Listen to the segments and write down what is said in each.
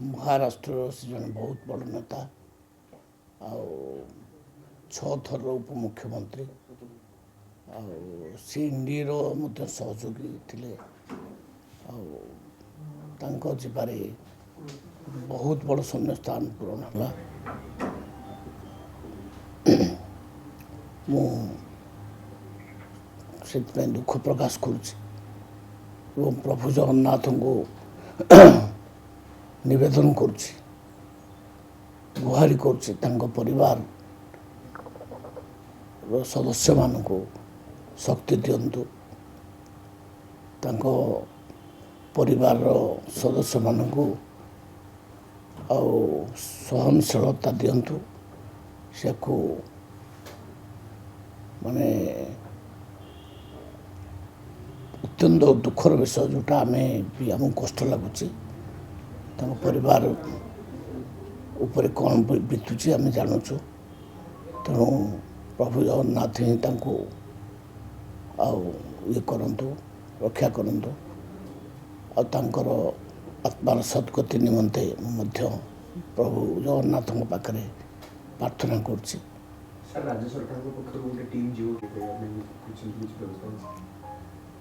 महाराष्ट्र से जन बहुत बड़ नेता छह थर उपमुख्यमंत्री इंडी सहयोगी थे जीवार बहुत बड़ शून्य स्थान पूरण है। मुझे दुख प्रकाश करुच्ची प्रभु जगन्नाथ को निवेदन करुच्ची गुहारी करुच्ची परिवार सदस्य मान को शक्ति दिंतु परिवार सदस्य मान को सहनशीलता दिंतु से को माने अत्यंत दुखर विषय जोटा आम भी आमको कष्ट लगुच परिवार उपरे कौन बीतुची आम जानूँ तेणु प्रभु जगन्नाथ ही ये करंतु रक्षा करंतु आत्मार सद्गति निमंते प्रभु जगन्नाथ पाखे प्रार्थना करुच्ची।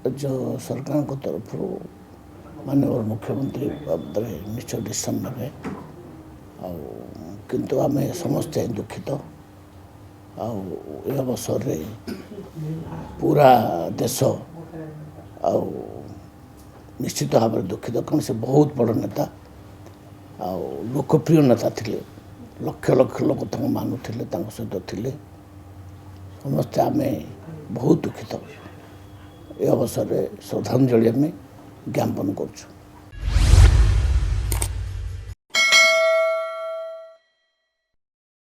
राज्य सरकार तरफ माननीय मुख्यमंत्री बाबद निश्चय डिसीजन ने किंतु आम समस्ते दुखित अवसर पूरा देश निश्चित भाव में दुखित कारण से बहुत बड़ नेता लोकप्रिय नेता थे लक्ष लक्ष लोक मानुले सहित थे समस्ते आम बहुत दुखित। ये अवसर श्रद्धांजलि आम ज्ञापन करुँ।